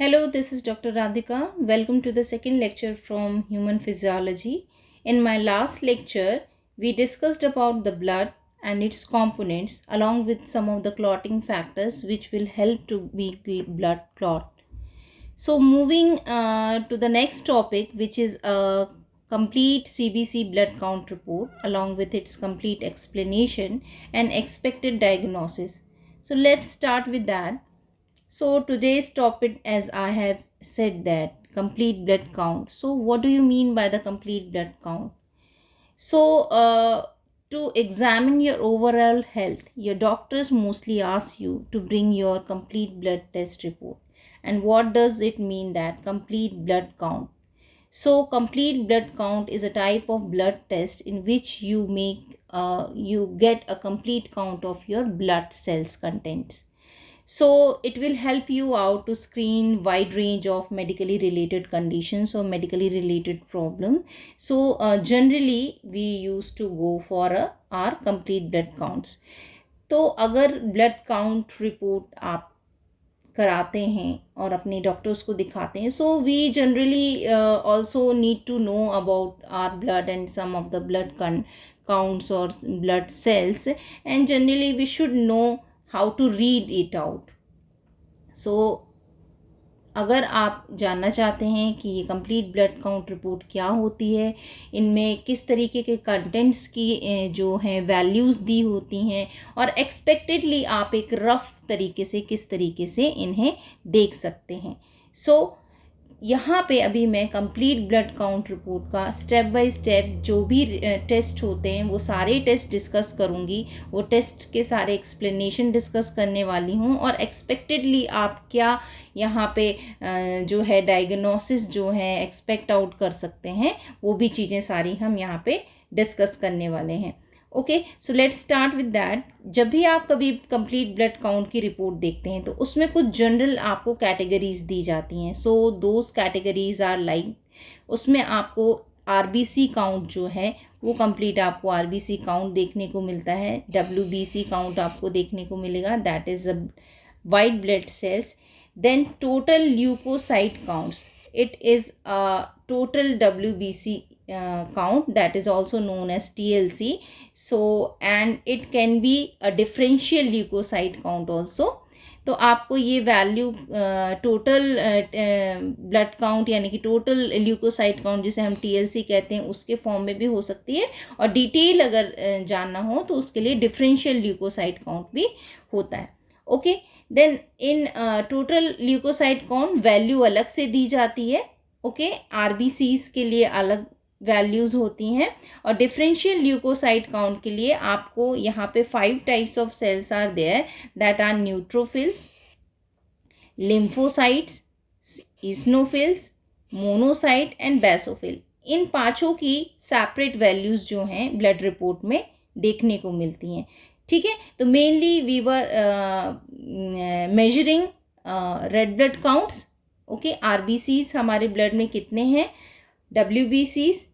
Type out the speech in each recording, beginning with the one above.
Hello, this is Dr. Radhika. Welcome to the second lecture from Human Physiology. In my last lecture, we discussed about the blood and its components along with some of the clotting factors which will help to make blood clot. So moving to the next topic, which is a complete CBC blood count report along with its complete explanation and expected diagnosis. So let's start with that. So today's topic, as I have said, that complete blood count. So what do you mean by the complete blood count? So to examine your overall health, your doctors mostly ask you to bring your complete blood test report. And what does it mean, that complete blood count? So complete blood count is a type of blood test in which you get a complete count of your blood cells contents. So it will help you out to screen wide range of medically related conditions or medically related problem. So generally we used to go for our complete blood counts. तो अगर blood count report आप कराते हैं और अपने doctors को दिखाते हैं, so we generally also need to know about our blood and some of the blood counts or blood cells, and generally we should know how to read it out. So अगर आप जानना चाहते हैं कि ये कंप्लीट ब्लड काउंट रिपोर्ट क्या होती है, इनमें किस तरीके के कंटेंट्स की जो हैं वैल्यूज़ दी होती हैं, और एक्सपेक्टेडली आप एक रफ़ तरीके से किस तरीके से इन्हें देख सकते हैं. सो यहाँ पे अभी मैं कंप्लीट ब्लड काउंट रिपोर्ट का स्टेप बाय स्टेप जो भी टेस्ट होते हैं वो सारे टेस्ट डिस्कस करूँगी. वो टेस्ट के सारे एक्सप्लेनेशन डिस्कस करने वाली हूँ, और एक्सपेक्टेडली आप क्या यहाँ पे जो है डायग्नोसिस जो है एक्सपेक्ट आउट कर सकते हैं, वो भी चीज़ें सारी हम यहाँ पे डिस्कस करने वाले हैं. Okay, so let's start with that. जब भी आप कभी कंप्लीट ब्लड काउंट की रिपोर्ट देखते हैं तो उसमें कुछ जनरल आपको कैटेगरीज दी जाती हैं. So those categories are like, उसमें आपको आरबीसी काउंट जो है वो कंप्लीट आपको आरबीसी काउंट देखने को मिलता है. डब्ल्यूबीसी काउंट आपको देखने को मिलेगा, that is a white blood cells. Then total leukocyte counts, it is a total WBC count, that is also known as TLC. So and it can be a differential leukocyte count also. तो आपको ये value total blood count यानी कि total leukocyte count जिसे हम TLC कहते हैं उसके फॉर्म में भी हो सकती है, और डिटेल अगर जानना हो तो उसके लिए डिफरेंशियल ल्यूकोसाइट काउंट भी होता है. Okay, then in total leukocyte count value अलग से दी जाती है. ओके, आरबीसीज के लिए अलग वैल्यूज़ होती हैं, और डिफरेंशियल ल्यूकोसाइट काउंट के लिए आपको यहाँ पे 5 types of cells are there, that are neutrophils, lymphocytes, eosinophils, monocyte and basophil. इन पाँचों की सेपरेट वैल्यूज़ जो हैं ब्लड रिपोर्ट में देखने को मिलती हैं. ठीक है, तो mainly we were measuring red blood counts. Okay, RBCs हमारे ब्लड में कितने हैं, डब्ल्यूबीसीज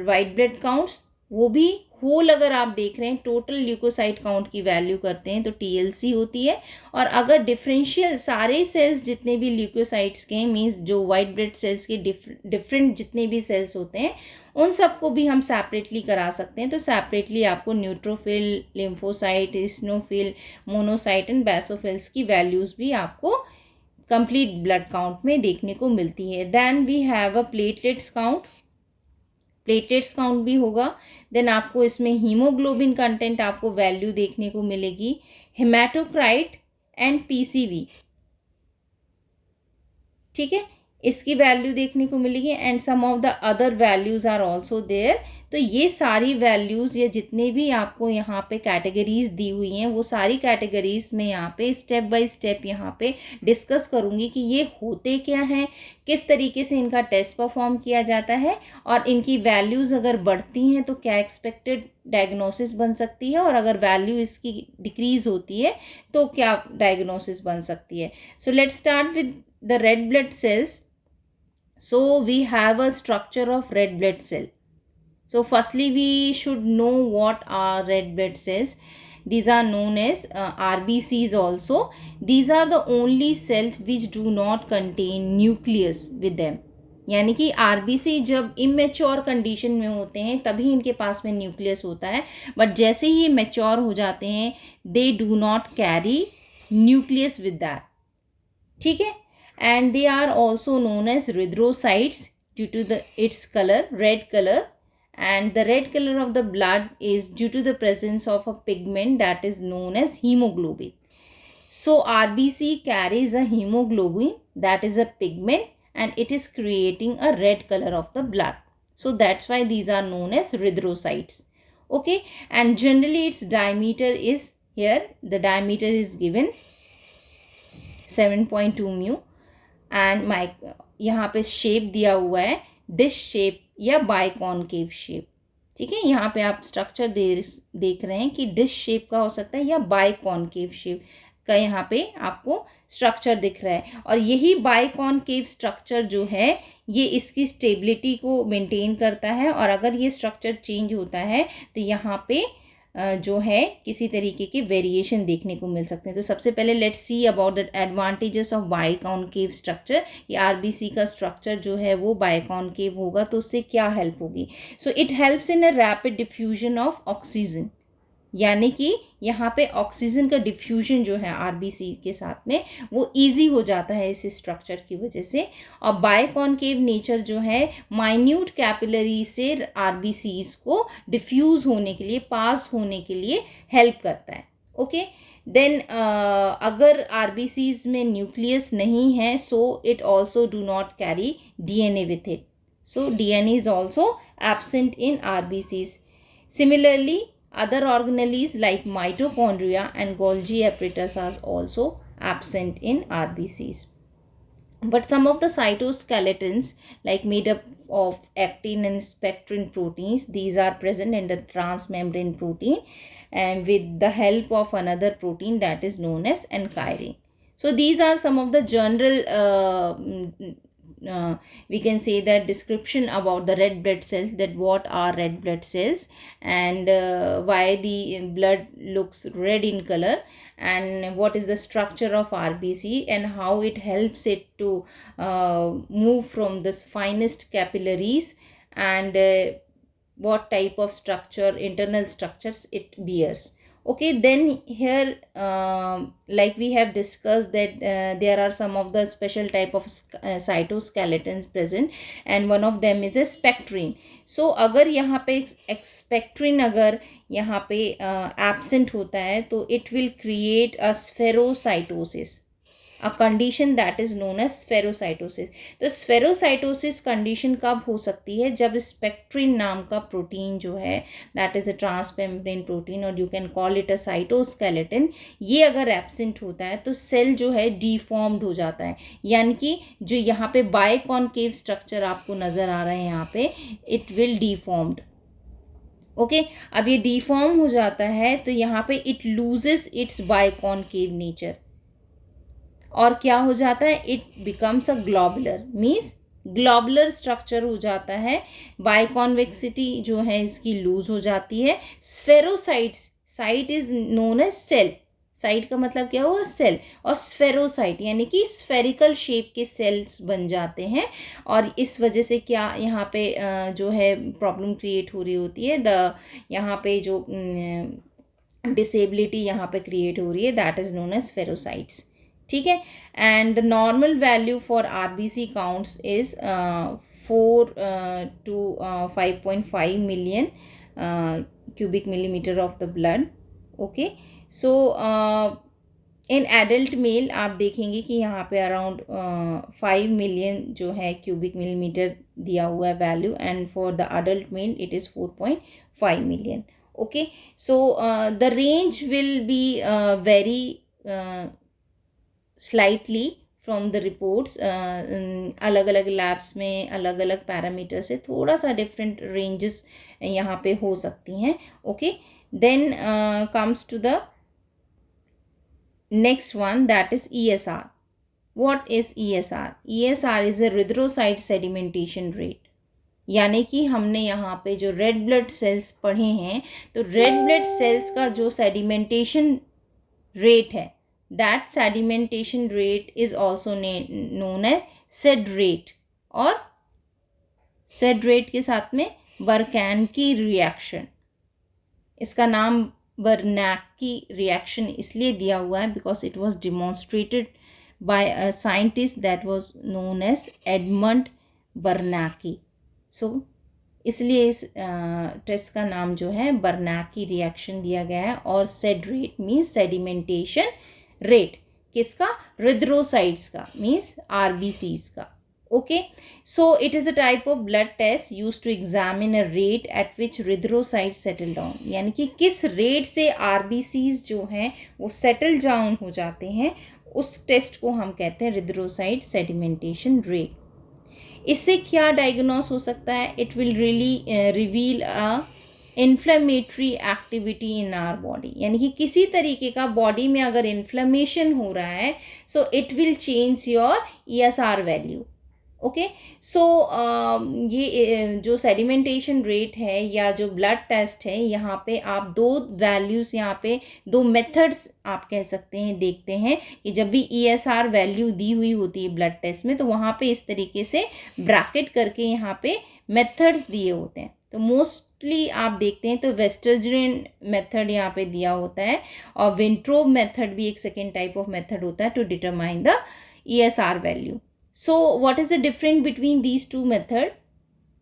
वाइट ब्लड काउंट्स वो भी होल अगर आप देख रहे हैं टोटल ल्यूकोसाइट काउंट की वैल्यू करते हैं तो टीएलसी होती है. और अगर डिफरेंशियल सारे सेल्स जितने भी ल्यूकोसाइट्स के मीन्स जो वाइट ब्लड सेल्स के डिफरेंट जितने भी सेल्स होते हैं उन सबको भी हम सेपरेटली करा सकते हैं. तो सेपरेटली आपको neutrophil, lymphocyte, eosinophil, monocyte and basophils की वैल्यूज़ भी आपको कंप्लीट ब्लड काउंट में देखने को मिलती है. Then we have a platelets count, platelets count भी होगा. देन आपको इसमें हीमोग्लोबिन कंटेंट आपको वैल्यू देखने को मिलेगी, हेमाटोक्राइट एंड पीसीवी. ठीक है, इसकी वैल्यू देखने को मिलेगी, and some of the other values are also there. तो ये सारी वैल्यूज़ या जितने भी आपको यहाँ पे कैटेगरीज दी हुई हैं वो सारी कैटेगरीज में यहाँ पे स्टेप बाय स्टेप यहाँ पे डिस्कस करूँगी कि ये होते क्या हैं, किस तरीके से इनका टेस्ट परफॉर्म किया जाता है, और इनकी वैल्यूज़ अगर बढ़ती हैं तो क्या एक्सपेक्टेड डायग्नोसिस बन सकती है, और अगर वैल्यू इसकी डिक्रीज़ होती है तो क्या डायग्नोसिस बन सकती है. So let's start with the red blood cells. So we have a structure of red blood cell. So firstly we should know what are red blood cells. These are known as RBCs also. These are the only cells which do not contain nucleus with them. यानी कि RBC जब immature condition में होते हैं तभी इनके पास में nucleus होता है, बट जैसे ही मैच्योर हो जाते हैं they do not carry nucleus with that. ठीक है. And they are also known as erythrocytes due to the its colour red colour, and the red color of the blood is due to the presence of a pigment that is known as hemoglobin. So RBC carries a hemoglobin, that is a pigment, and it is creating a red color of the blood. So that's why these are known as erythrocytes. Okay, and generally its diameter is here, the diameter is given 7.2 mu, and my यहाँ पे shape दिया हुआ है dish shape या biconcave shape. ठीक है, यहाँ पे आप स्ट्रक्चर देख रहे हैं कि डिश शेप का हो सकता है या बाइकॉनकेव शेप का यहाँ पे आपको स्ट्रक्चर दिख रहा है. और यही बाइकॉनकेव स्ट्रक्चर जो है ये इसकी स्टेबिलिटी को मेंटेन करता है, और अगर ये स्ट्रक्चर चेंज होता है तो यहाँ पे जो है किसी तरीके के वेरिएशन देखने को मिल सकते हैं. तो सबसे पहले let's see about the advantages of biconcave structure. ये आरबीसी का स्ट्रक्चर जो है वो बाइकॉनकेव होगा तो उससे क्या हेल्प होगी. So it helps in a rapid diffusion of oxygen, यानी कि यहाँ पे ऑक्सीजन का डिफ्यूजन जो है आरबीसी के साथ में वो इजी हो जाता है इस स्ट्रक्चर की वजह से. और बाइकॉनकेव नेचर जो है माइन्यूट कैपिलरी से आरबीसीज को डिफ्यूज़ होने के लिए, पास होने के लिए हेल्प करता है. ओके, देन अगर आरबीसीज में न्यूक्लियस नहीं है so it also do not carry DNA with it. So DNA is also absent in RBCs. Similarly other organelles like mitochondria and Golgi apparatus are also absent in RBCs. But some of the cytoskeletons like made up of actin and spectrin proteins, these are present in the transmembrane protein and with the help of another protein that is known as ankyrin. So these are some of the general we can say that description about the red blood cells, that what are red blood cells and why the blood looks red in color, and what is the structure of RBC and how it helps it to move from this finest capillaries, and what type of structure, internal structures it bears. Okay, then here like we have discussed that there are some of the special type of cytoskeletons present, and one of them is a spectrin. So अगर यहाँ पे spectrin अगर यहाँ पे absent होता है तो it will create a spherocytosis, a condition that is known as spherocytosis. तो spherocytosis condition कब हो सकती है, जब spectrin नाम का प्रोटीन जो है that is a transmembrane protein और you can call it a cytoskeleton, ये अगर एब्सेंट होता है तो सेल जो है डिफॉर्म्ड हो जाता है. यानी कि जो यहाँ पे बाइकॉनकेव स्ट्रक्चर आपको नज़र आ रहा है यहाँ पे इट विल डिफॉर्म्ड. ओके, अब ये डिफॉर्म हो जाता है तो यहाँ पे it loses it's biconcave nature, और क्या हो जाता है, it becomes a globular, means globular structure हो जाता है. बाइकॉन्वेक्सिटी जो है इसकी लूज हो जाती है. Spherocytes, cyte is known as cell, cyte का मतलब क्या हुआ, सेल, और स्फेरोसाइट यानी कि स्फेरिकल शेप के सेल्स बन जाते हैं. और इस वजह से क्या यहाँ पे जो है प्रॉब्लम क्रिएट हो रही होती है, द यहाँ पे जो डिसेबिलिटी यहाँ पे क्रिएट हो रही है that is known as spherocytes. ठीक है, and the normal value for RBC counts is 4 to 5.5 million cubic millimeter of the blood. Okay, so in adult male आप देखेंगे कि यहाँ पे अराउंड 5 मिलियन जो है क्यूबिक मिलीमीटर दिया हुआ है value, and for the adult mail it is 4.5 million. Okay, so the range will be very slightly from the reports. अलग अलग लैब्स में अलग अलग पैरामीटर से थोड़ा सा डिफरेंट रेंजेस यहाँ पे हो सकती हैं. Okay, then comes to the next one that is ESR. What is ESR? ESR is a erythrocyte sedimentation rate. यानी कि हमने यहाँ पे जो रेड ब्लड सेल्स पढ़े हैं, तो रेड ब्लड सेल्स का जो सेडिमेंटेशन रेट है, that sedimentation rate is also known as sed rate, और सेड रेट के साथ में बर्नैक्की रिएक्शन। इसका नाम बर्नैक्की रिएक्शन इसलिए दिया हुआ है because it was demonstrated by a scientist that was known as Edmund Bernacki. So इसलिए इस टेस्ट का नाम जो है बर्नैक्की रिएक्शन दिया गया है। और sed rate means sedimentation rate किसका? रिथ्रोसाइट्स का, मीन्स आरबीसीज का। Okay, so it is a type of blood test used to examine a rate at which erythrocytes settle down, यानी कि किस रेट से आरबीसीज जो हैं वो सेटल डाउन हो जाते हैं, उस टेस्ट को हम कहते हैं erythrocyte sedimentation rate। इससे क्या डायग्नोस हो सकता है? It will really reveal a inflammatory activity in our body, यानी कि किसी तरीके का बॉडी में अगर इन्फ्लेमेशन हो रहा है, so it will change your ESR value. Okay, so ये जो सेडिमेंटेशन रेट है या जो ब्लड टेस्ट है, यहाँ पे आप दो वैल्यूज़, यहाँ पे दो मेथड्स आप कह सकते हैं देखते हैं कि जब भी ESR वैल्यू दी हुई होती है ब्लड टेस्ट में, तो वहाँ पे इस तरीके से ब्रैकेट करके यहाँ पे मेथड्स दिए होते हैं। तो मोस्टली आप देखते हैं तो वेस्टर्जन मेथड यहाँ पे दिया होता है, और विंट्रोब मेथड भी एक सेकेंड टाइप ऑफ मेथड होता है to determine the ESR value. So what is the difference between these two method?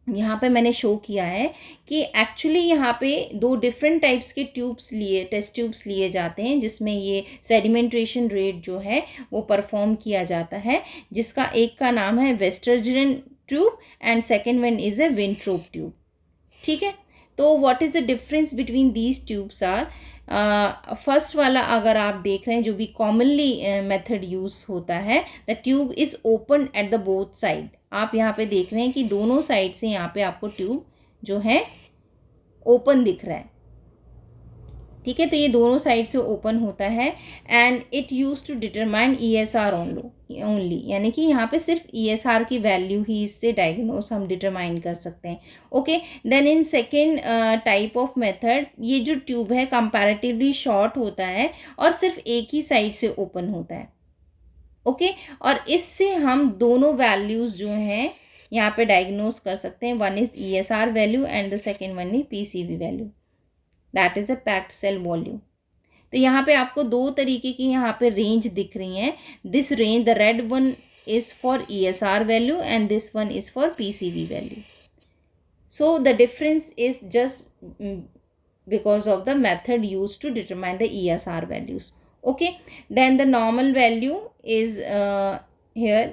यहाँ पे मैंने शो किया है कि एक्चुअली यहाँ पे दो डिफरेंट टाइप्स के टेस्ट ट्यूब्स लिए जाते हैं, जिसमें ये सेडिमेंटेशन रेट जो है वो परफॉर्म किया जाता है, जिसका एक का नाम है Westergren tube and second one is a Wintrobe tube. ठीक है, तो what is the difference between these tubes are? First वाला अगर आप देख रहे हैं जो भी कॉमनली मेथड यूज़ होता है, the tube is open at the both side. आप यहाँ पे देख रहे हैं कि दोनों साइड से यहाँ पे आपको ट्यूब जो है ओपन दिख रहा है। ठीक है, तो ये दोनों साइड से ओपन होता है and it use to determine ESR only, यानी कि यहाँ पे सिर्फ ESR की वैल्यू ही इससे डायग्नोस हम डिटरमाइन कर सकते हैं। Okay, then in second type of method ये जो ट्यूब है कंपैरेटिवली शॉर्ट होता है और सिर्फ एक ही साइड से ओपन होता है। ओके, और इससे हम दोनों वैल्यूज़ जो हैं यहाँ पे डायग्नोस कर सकते हैं। One is ESR value and the second one is PCV value, that is a packed cell volume. तो यहाँ पे आपको दो तरीके की यहाँ पे रेंज दिख रही हैं। This range, the red one is for ESR value and this one is for PCV value. So the difference is just because of the method use to determine the ESR values. Okay, then the normal value is here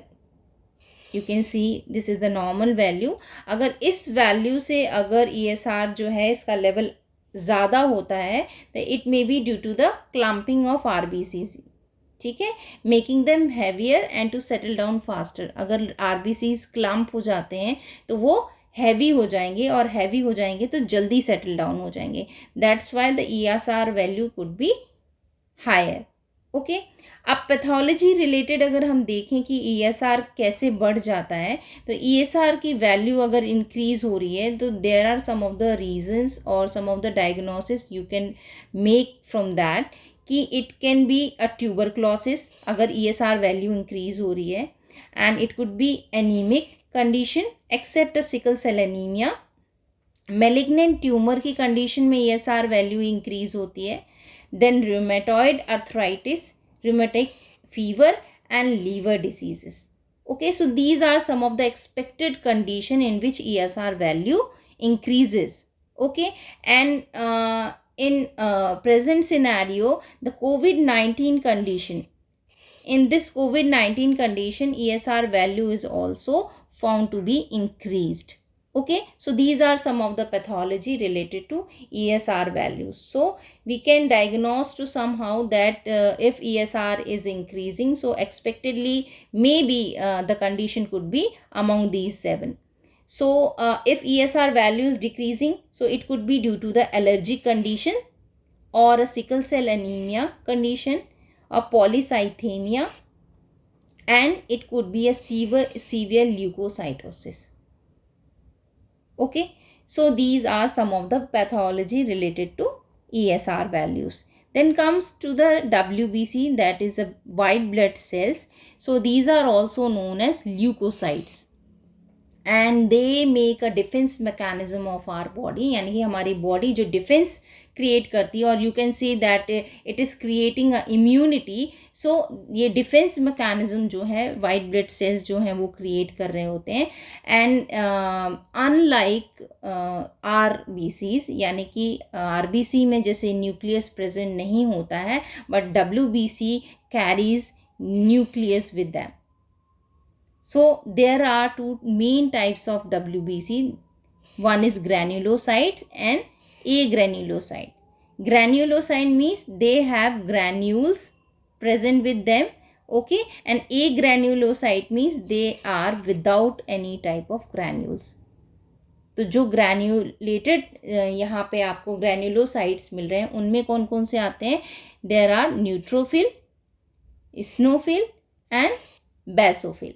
you can see this is the normal value। अगर इस value से अगर ESR जो है इसका level ज़्यादा होता है तो it may be due to the clumping of RBCs। ठीक है, making them heavier and to settle down faster. अगर RBCs क्लम्प हो जाते हैं तो वो हैवी हो जाएंगे, और हैवी हो जाएंगे तो जल्दी सेटल डाउन हो जाएंगे। That's why the ESR value could be higher. Okay, अब पैथोलॉजी रिलेटेड अगर हम देखें कि ESR कैसे बढ़ जाता है, तो ESR की वैल्यू अगर इंक्रीज हो रही है तो there are some of the reasons or some of the diagnosis you can make from that, कि it can be a tuberculosis अगर ESR वैल्यू इंक्रीज हो रही है, and it could be anaemic condition except a sickle cell anaemia. Malignant tumour की condition में ESR value increase होती है। Then rheumatoid arthritis, rheumatic fever and liver diseases। Okay, so these are some of the expected condition in which ESR value increases। Okay, and in present scenario the COVID-19 condition, in this COVID-19 condition ESR value is also found to be increased। Okay, so these are some of the pathology related to ESR values। So we can diagnose to somehow that if ESR is increasing, so expectedly maybe the condition could be among these 7। So if ESR value is decreasing, so it could be due to the allergic condition or a sickle cell anemia condition or polycythemia, and it could be a severe leukocytosis। Okay, so these are some of the pathology related to ESR values. Then comes to the WBC, that is a white blood cells. So these are also known as leukocytes and they make a defense mechanism of our body, यानी कि हमारी body जो defence create करती है, और you can say that it is creating a immunity. So ये defence mechanism जो है वाइट ब्लड सेल्स जो हैं वो क्रिएट कर रहे होते हैं. And unlike R B Cs, यानी कि आर बी सी में जैसे न्यूक्लियस प्रेजेंट नहीं होता है, but W B C carries nucleus with them. So there are two main types of WBC. One is granulocytes and agranulocyte. Granulocyte means they have granules present with them. Okay, and agranulocyte means they are without any type of granules. तो जो ग्रैन्यूलेटेड यहाँ पे आपको granulocytes मिल रहे हैं उनमें कौन कौन से आते हैं? There are neutrophil, eosinophil and basophil.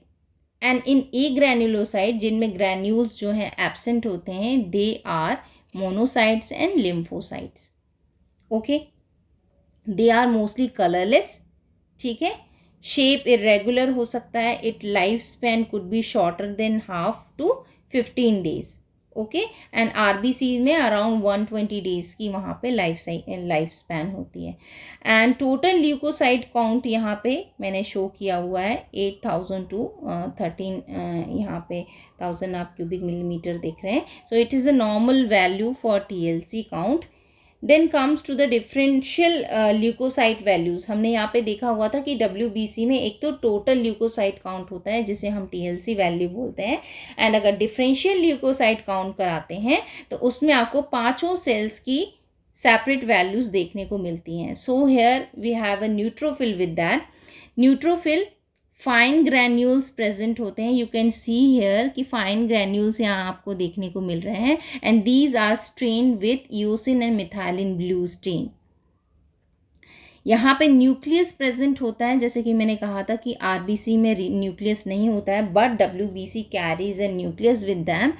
And in agranulocyte जिनमें ग्रैन्यूल्स जो हैं एब्सेंट होते हैं, they are monocytes and lymphocytes. Okay, they are mostly colourless. ठीक है, शेप इरेगुलर हो सकता है. It life span could be shorter than half to 15 days. Okay, and RBC में अराउंड 120 days की वहाँ पे लाइफ स्पैन होती है. एंड टोटल ल्यूकोसाइट काउंट यहाँ पे मैंने शो किया हुआ है 8000 to 13 यहाँ पे 1000 आप क्यूबिक मिलीमीटर देख रहे हैं. So it is a normal value for TLC count. Then comes to the differential leukocyte values. हमने यहाँ पे देखा हुआ था कि WBC में एक तो टोटल ल्यूकोसाइट काउंट होता है जिसे हम TLC वैल्यू बोलते हैं, एंड अगर डिफरेंशियल ल्यूकोसाइट काउंट कराते हैं तो उसमें आपको पांचों सेल्स की सेपरेट वैल्यूज़ देखने को मिलती हैं. So here we have a neutrophil with that. Neutrophil fine granules present होते हैं. यू कैन सी हेयर कि फाइन ग्रैन्यूल्स यहाँ आपको देखने को मिल रहे हैं, and these are strain with eosin and methylene blue stain. यहाँ पे न्यूक्लियस प्रेजेंट होता है, जैसे कि मैंने कहा था कि आरबीसी में न्यूक्लियस नहीं होता है, but WBC carries A nucleus with them.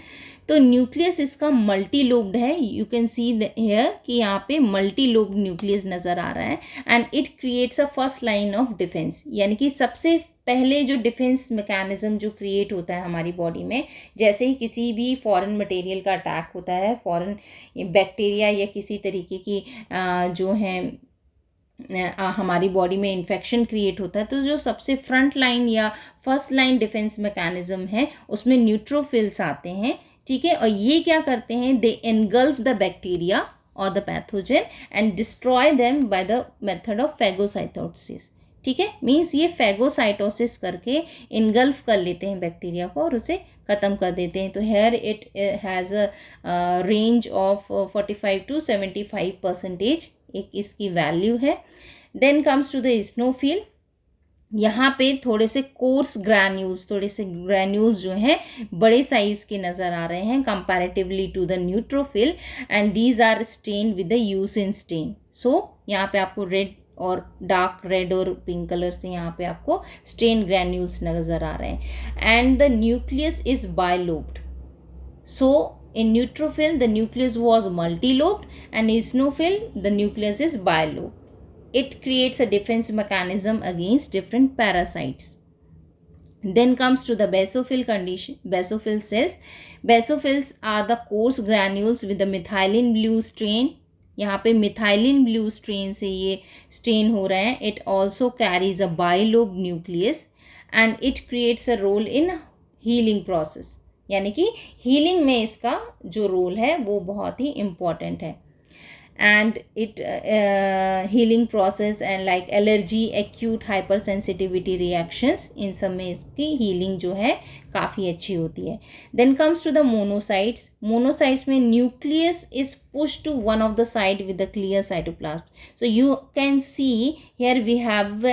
तो न्यूक्लियस इसका मल्टी लोब्ड है. यू कैन सी हेयर कि यहाँ पे मल्टी लोब्ड न्यूक्लियस नज़र आ रहा है, and it creates a first line of defence. यानी कि सबसे पहले जो डिफेंस मैकेनिज्म जो क्रिएट होता है हमारी बॉडी में, जैसे ही किसी भी फॉरेन मटेरियल का अटैक होता है, फॉरेन बैक्टीरिया या किसी तरीके की जो है हमारी बॉडी में इन्फेक्शन क्रिएट होता है, तो जो सबसे फ्रंट लाइन या फर्स्ट लाइन डिफेंस मैकेनिज्म है उसमें न्यूट्रोफिल्स आते हैं. ठीक है, और ये क्या करते हैं? दे एनगल्फ द बैक्टीरिया और the pathogen and destroy them by the method of phagocytosis. ठीक है, मीन्स ये फैगोसाइटोसिस करके इनगल्फ कर लेते हैं बैक्टीरिया को और उसे ख़त्म कर देते हैं. तो here it has a range of 45 to 75% एक इसकी वैल्यू है. Then comes to the eosinophil. यहाँ पे थोड़े से ग्रैन्यूल्स जो हैं बड़े साइज़ के नज़र आ रहे हैं comparatively to the neutrophil, and these are stain with the eosin stain. So यहाँ पे आपको रेड और डार्क रेड और पिंक कलर से यहाँ पे आपको स्टेन ग्रैन्यूल्स नज़र आ रहे हैं. And the nucleus is bilobed. So in neutrophil the nucleus was multilobed, and in eosinophil the nucleus is bilobed. It creates a defense mechanism against different parasites. Then comes to the basophil condition. Basophil cells. Basophils are the coarse granules with the methylene blue stain. यहाँ पे methylene blue strain से ये stand हो रहे हैं. It also carries a bilobe nucleus, and it creates a role in healing process. यानी कि healing में इसका जो रोल है वो बहुत ही इम्पॉर्टेंट है. And it healing process and like allergy, acute hypersensitivity reactions, इन सब में इसकी हीलिंग जो है काफ़ी अच्छी होती है. Then comes to the monocytes. Monocytes में nucleus is push to one of the side with the clear cytoplasm. So you can see here we have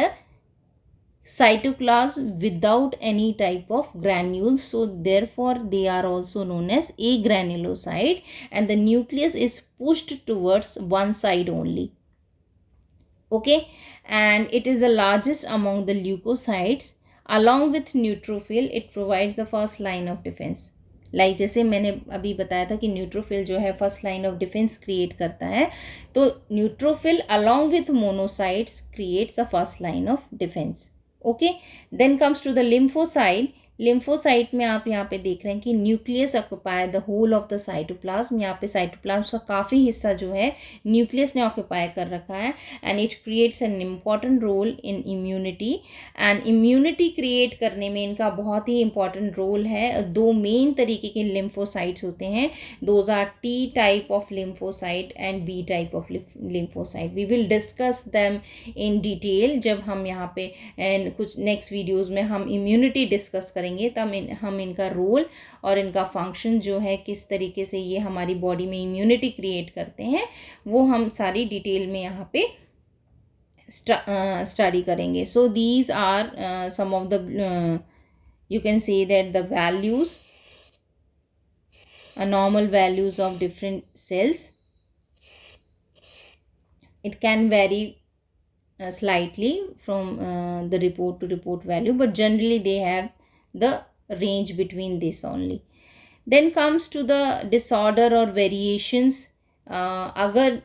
cytoplasm without any type of granules, so therefore they are also known as agranulocyte, and the nucleus is pushed towards one side only. Okay, and it is the largest among the leukocytes. Along with neutrophil, it provides the first line of defense. जैसे मैंने अभी बताया था कि neutrophil जो है first line of defence create करता है, तो neutrophil along with monocytes creates a first line of defence. Okay, then comes to the lymphocyte. Lymphocyte में आप यहाँ पे देख रहे हैं कि nucleus occupy the whole of the cytoplasm. यहाँ पे साइटोप्लाज्म का काफ़ी हिस्सा जो है न्यूक्लियस ने ऑक्यूपाई कर रखा है, and it creates an important role in immunity. And immunity create करने में इनका बहुत ही इंपॉर्टेंट रोल है. दो मेन तरीके के लिम्फोसाइट्स होते हैं, those are T type of lymphocyte and B type of lymphocyte. We will discuss them in detail जब हम यहाँ पे कुछ नेक्स्ट वीडियोज़ में हम इम्यूनिटी डिस्कस करेंगे, तब हम इनका रोल और इनका फंक्शन जो है किस तरीके से ये हमारी बॉडी में इम्यूनिटी क्रिएट करते हैं वो हम सारी डिटेल में यहाँ पे स्टडी करेंगे. So these are some of the you can say that the values, normal values of different cells. It can vary slightly from the report to report value, but generally they have the range between this only. Then comes to the disorder or variations. अगर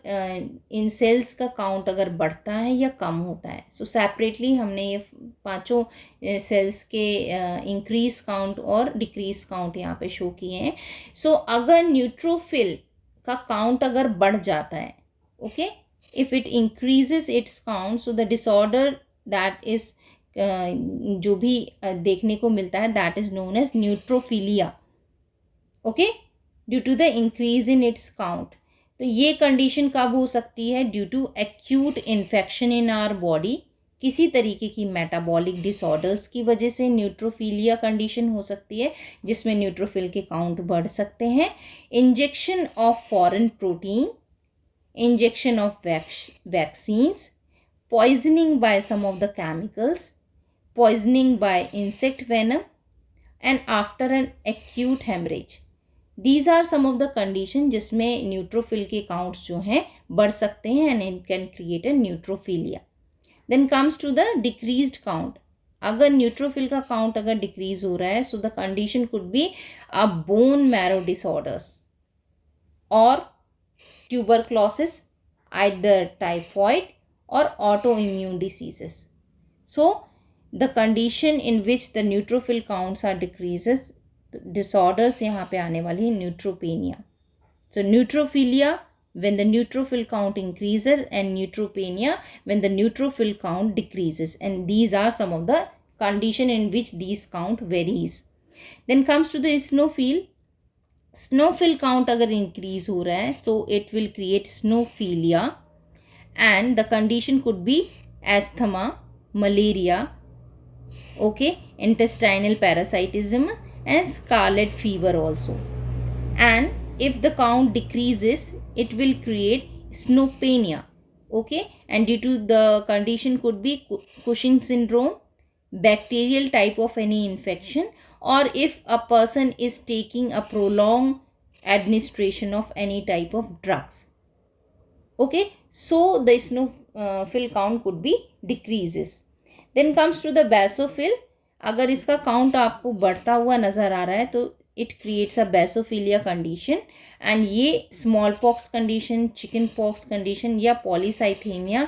इन sales का count अगर बढ़ता है या कम होता है, सो separately हमने ये पांचों सेल्स के इंक्रीज काउंट और डिक्रीज काउंट यहाँ पे शो किए हैं. सो अगर न्यूट्रोफिल का काउंट अगर बढ़ जाता है, okay, if it increases its count, so the disorder that is जो भी देखने को मिलता है that is known as neutrophilia. Okay, due to the increase in its count. तो ये कंडीशन कब हो सकती है? Due to acute infection in our body. किसी तरीके की मेटाबॉलिक डिसऑर्डर्स की वजह से न्यूट्रोफिलिया कंडीशन हो सकती है जिसमें न्यूट्रोफिल के काउंट बढ़ सकते हैं. Injection of foreign protein, injection of vaccines, poisoning by some of the chemicals, poisoning by insect venom, and after an acute hemorrhage. These are some of the condition जिसमें neutrophil के counts जो हैं बढ़ सकते हैं and it can create a neutrophilia. Then comes to the decreased count. अगर neutrophil का count अगर डिक्रीज हो रहा है, so the condition could be a bone marrow disorders or tuberculosis, either typhoid or autoimmune diseases. So the condition in which the neutrophil counts are decreases, disorders यहाँ पे आने वाली है neutropenia. So neutrophilia when the neutrophil count increases and neutropenia when the neutrophil count decreases, and these are some of the condition in which these count varies. Then comes to the eosinophil. Eosinophil count अगर increase हो रहा है, so it will create eosinophilia, and the condition could be asthma, malaria, okay, intestinal parasitism and scarlet fever also. And if the count decreases it will create eosinopenia, okay, and due to the condition could be Cushing syndrome, bacterial type of any infection, or if a person is taking a prolonged administration of any type of drugs. Okay, so the eosinophil count could be decreases. Then comes to the basophil. अगर इसका count आपको बढ़ता हुआ नज़र आ रहा है तो it creates a basophilia condition, and ये small pox condition, chicken pox condition या पॉलीसाइथेमिया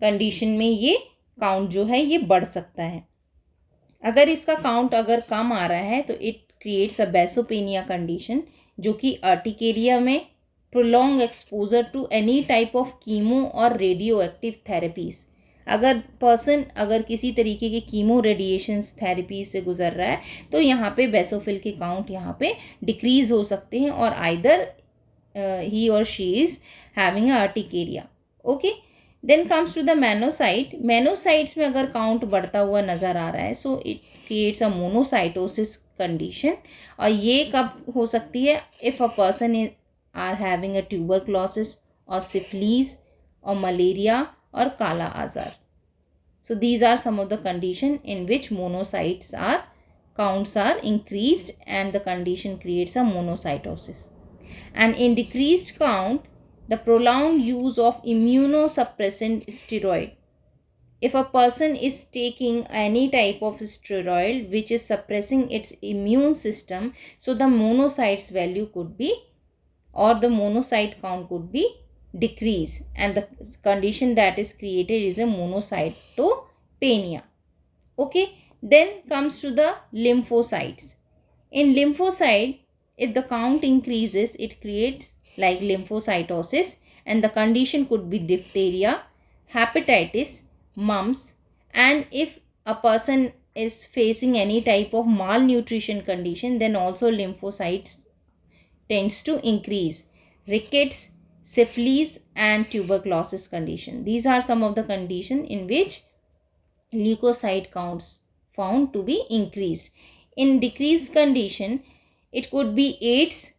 कंडीशन में ये काउंट जो है ये बढ़ सकता है. अगर इसका काउंट अगर कम आ रहा है तो it creates a basopenia condition, जो कि अर्टिकेरिया में prolong exposure to any type of chemo और रेडियो एक्टिव थेरेपीज. अगर पर्सन अगर किसी तरीके के कीमो रेडिएशंस थेरेपीज से गुजर रहा है तो यहाँ पे बेसोफिल के काउंट यहाँ पे डिक्रीज हो सकते हैं, और आइदर ही और she is having a urticaria. Okay, then comes to the monocyte. Monocytes में अगर काउंट बढ़ता हुआ नज़र आ रहा है, so it creates a monocytosis condition. और ये कब हो सकती है? If a person are having a tuberculosis और सिफिलीज और मलेरिया और kala azar. So these are some of the condition in which monocytes are counts are increased and the condition creates a monocytosis. And in decreased count, the prolonged use of immunosuppressant steroid, if a person is taking any type of steroid which is suppressing its immune system, so the monocytes value could be, or the monocyte count could be decreased, and the condition that is created is a monocytopenia. Okay, then comes to the lymphocytes. In lymphocyte, if the count increases, it creates like lymphocytosis, and the condition could be diphtheria, hepatitis, mumps, and if a person is facing any type of malnutrition condition, then also lymphocytes tends to increase. Rickets, syphilis, and tuberculosis condition. These are some of the conditions in which leukocyte counts found to be increased. In decreased condition, it could be AIDS,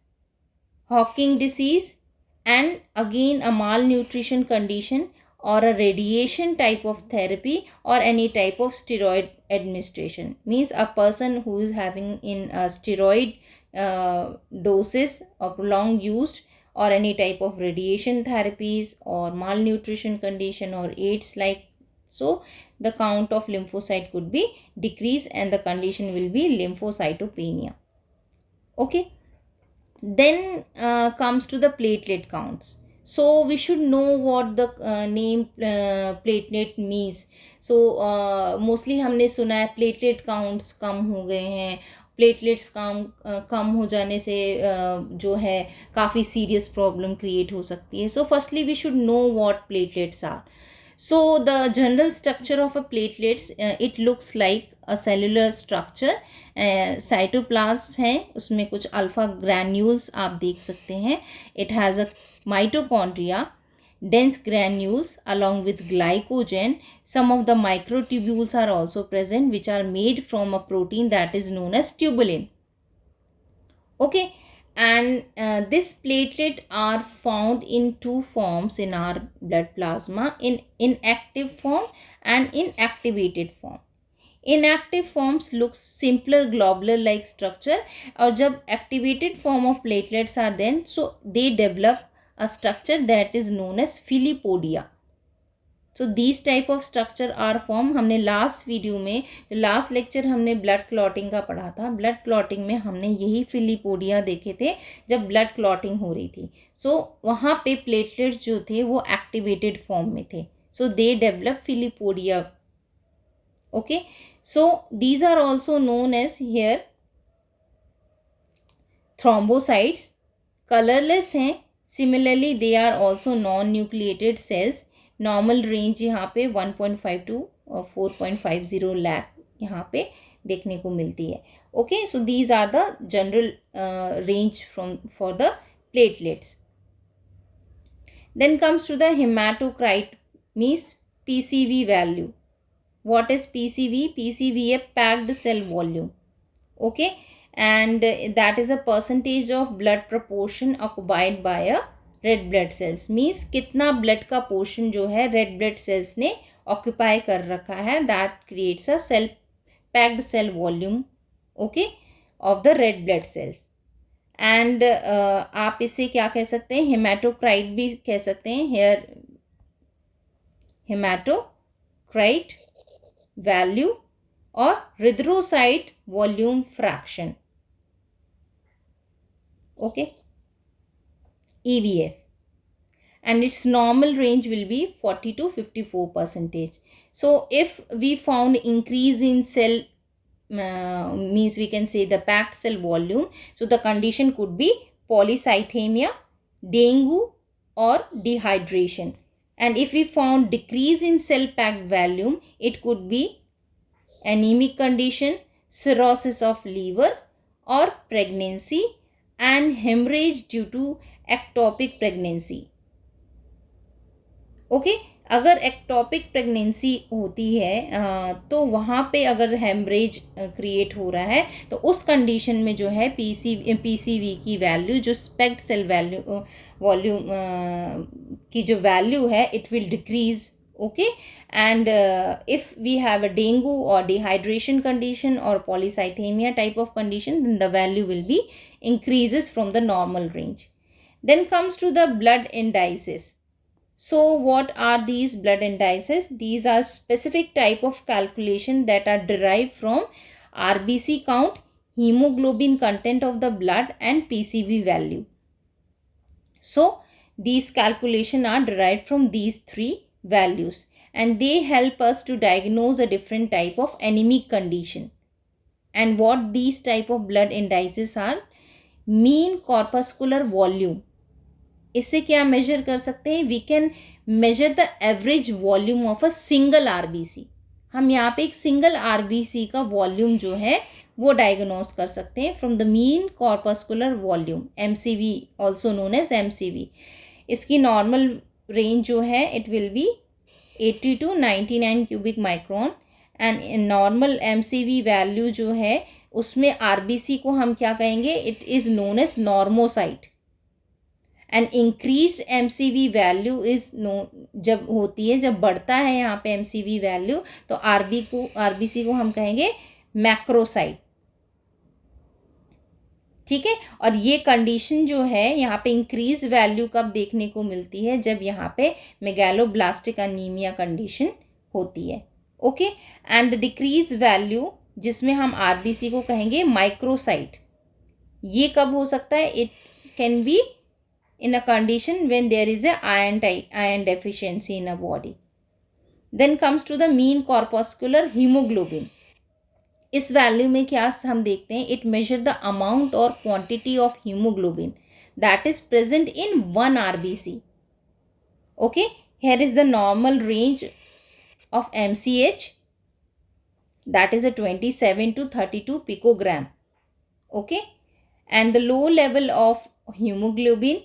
Hawking disease, and again a malnutrition condition, or a radiation type of therapy, or any type of steroid administration. Means a person who is having in a steroid doses or prolonged used, or any type of radiation therapies, or malnutrition condition, or AIDS, like so the count of lymphocyte could be decreased and the condition will be lymphocytopenia. Okay, then comes to the platelet counts. So we should know what the name platelet means. So mostly हमने सुना है platelet counts कम हो गए हैं, platelets कम हो जाने से जो है काफ़ी सीरियस प्रॉब्लम क्रिएट हो सकती है. So firstly we should know what platelets are. So the general structure of a platelets, it looks like a cellular structure. Cytoplasm है, उसमें कुछ अल्फा ग्रैन्यूल्स आप देख सकते हैं. It has a mitochondria, dense granules along with glycogen. Some of the microtubules are also present, which are made from a protein that is known as tubulin. Okay, and this platelet are found in two forms in our blood plasma, in inactive form and in activated form. Inactive forms looks simpler globular like structure, और जब activated form of platelets are then, so they develop a structure that is known as filipodia. So these type of structure are formed. हमने last video में, last lecture हमने blood clotting का पढ़ा था. Blood clotting में हमने यही फिलिपोडिया देखे थे जब ब्लड क्लॉटिंग हो रही थी. सो वहाँ पे प्लेटलेट्स जो थे वो एक्टिवेटेड फॉर्म में थे. So they develop filopodia. Okay, so these are also known as here thrombocytes. Colourless हैं. Similarly they are also non nucleated cells. Normal range यहाँ पे 1.5 to 4.50 लाख यहाँ पे देखने को मिलती है. Okay, so these are the general range from for the platelets. Then comes to the haematocrit, means PCV value. What is PCV? PCV a packed cell volume. Okay, and that is a percentage of blood proportion occupied by a red blood cells. Means कितना blood का portion जो है red blood cells ने occupy कर रखा है, that creates a cell packed cell volume, okay, of the red blood cells. And आप इसे क्या कह सकते हैं, हेमाटोक्राइट भी कह सकते हैं. here हेमाटोक्राइट वैल्यू और erythrocyte volume fraction. Okay, EVF, and its normal range will be 40 to 54%. So if we found increase in cell means we can say the packed cell volume, so the condition could be polycythemia, dengue, or dehydration. And if we found decrease in cell packed volume, it could be anemic condition, cirrhosis of liver, or pregnancy and hemorrhage due to ectopic pregnancy. Okay, अगर ectopic pregnancy होती है तो वहाँ पे अगर haemorrhage create हो रहा है तो उस कंडीशन में जो है PCV की वैल्यू, जो स्पेक्ट सेल वैल्यू वॉल्यूम की जो वैल्यू है, it will decrease. Okay, and if we have a dengue और डिहाइड्रेशन कंडीशन और polycythemia type of condition, then the value will be increases from the normal range. Then comes to the blood indices. So what are these blood indices? These are specific type of calculation that are derived from RBC count, hemoglobin content of the blood and PCV value. So these calculation are derived from these three values and they help us to diagnose a different type of anemic condition. And what these type of blood indices are? Mean corpuscular volume, इससे क्या measure कर सकते हैं? We can measure the average volume of a single RBC. हम यहाँ पे एक single RBC का वॉल्यूम जो है वो डायग्नोस कर सकते हैं from the mean corpuscular volume, MCV also known as MCV. इसकी नॉर्मल रेंज जो है it will be 80 to 99 cubic micron and normal MCV value जो है उसमें आरबीसी को हम क्या कहेंगे? It is known as normocyte. And increase MCV value is no, जब होती है, जब बढ़ता है यहाँ पे एमसीवी वैल्यू तो आरबीसी को हम कहेंगे मैक्रोसाइट. ठीक है. और ये कंडीशन जो है यहाँ पे इंक्रीज वैल्यू कब देखने को मिलती है? जब यहाँ पे मेगालोब्लास्टिक अनीमिया कंडीशन होती है. Okay. And the decrease value जिसमें हम आरबीसी को कहेंगे माइक्रोसाइट, ये कब हो सकता है? It can B in a condition when there is a iron deficiency in a body. Then comes to the mean corpuscular hemoglobin. इस वैल्यू में क्या हम देखते हैं? इट मेजर द अमाउंट और quantity of haemoglobin that is present in one RBC. Okay. Here is the normal range of MCH that is a 27 to 32 picogram. Okay. And the low level of haemoglobin,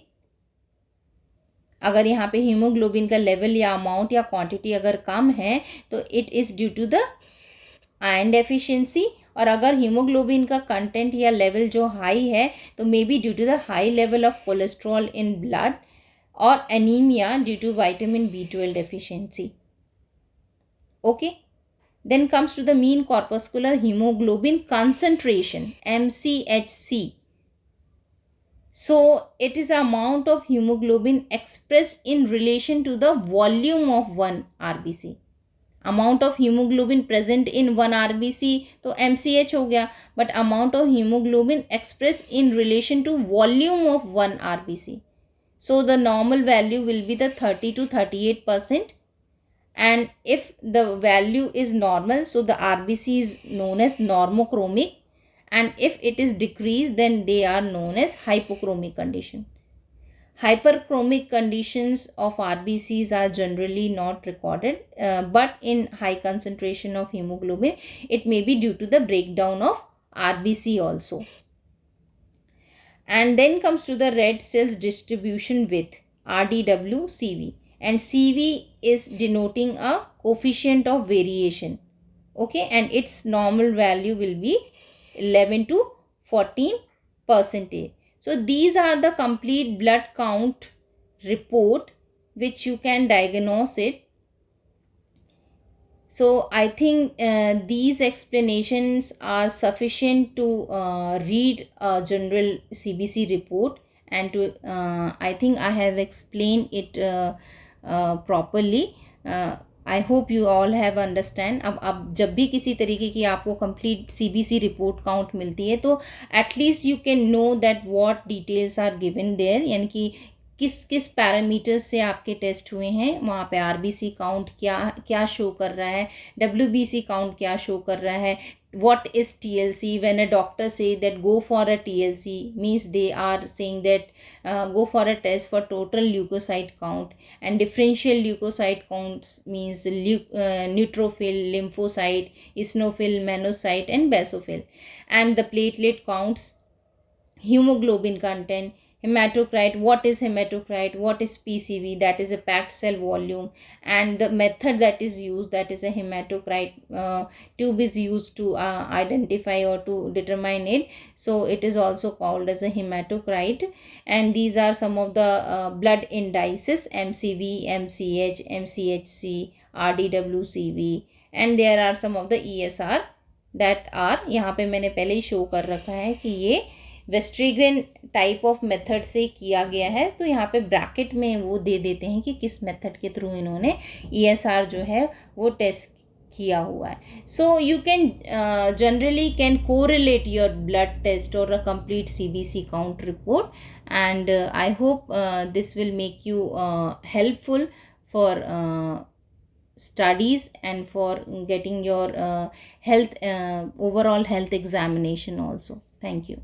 अगर यहाँ पे haemoglobin का level या amount या quantity अगर कम है तो it is due to the iron deficiency. और अगर हीमोग्लोबिन का कंटेंट या लेवल जो हाई है तो may be due to the high level of cholesterol in blood और anaemia due to vitamin B12 deficiency. Okay. Then comes to the mean corpuscular haemoglobin concentration, MCHC. So it is amount of hemoglobin expressed in relation to the volume of one RBC. Amount of hemoglobin present in one RBC तो MCH हो गया, but amount of hemoglobin expressed in relation to volume of one RBC. So the normal value will be the 30 to 38%. And if the value is normal, so the RBC is known as normochromic. And if it is decreased, then they are known as hypochromic condition. Hyperchromic conditions of RBCs are generally not recorded, but in high concentration of hemoglobin, it may be due to the breakdown of RBC also. And then comes to the red cells distribution with RDW CV. And CV is denoting a coefficient of variation. Okay, and its normal value will be 11 to 14%. So these are the complete blood count report which you can diagnose it. So I think these explanations are sufficient to read a general CBC report, and to I think I have explained it properly. I hope you all have understand. अब जब भी किसी तरीके की आपको complete CBC report count मिलती है तो at least you can know that what details are given there, यानी कि किस किस पैरामीटर्स से आपके टेस्ट हुए हैं. वहाँ पे RBC काउंट क्या शो कर रहा है, WBC काउंट क्या शो कर रहा है, what is TLC. When a doctor say that go for a TLC means they are saying that go for a test for total leukocyte count, and differential leukocyte counts means neutrophil, lymphocyte, eosinophil, monocyte and basophil. And the platelet counts, hemoglobin content, hematocrit, what is hematocrit, what is PCV, that is a packed cell volume, and the method that is used, that is a hematocrit tube is used to identify or to determine it, so it is also called as a hematocrit. And these are some of the blood indices, MCV, MCH, MCHC, RDWCV, and there are some of the ESR that are, यहाँ पे मैंने पहले ही show कर रखा है कि ये वेस्ट्रीगन type of method से किया गया है, तो यहाँ पे ब्रैकेट में वो दे देते हैं कि किस मेथड के थ्रू इन्होंने ESR जो है वो टेस्ट किया हुआ है. So you can generally can correlate your blood test और a complete CBC count report, and I hope this will make you helpful for studies and for getting your health overall health examination also. Thank you.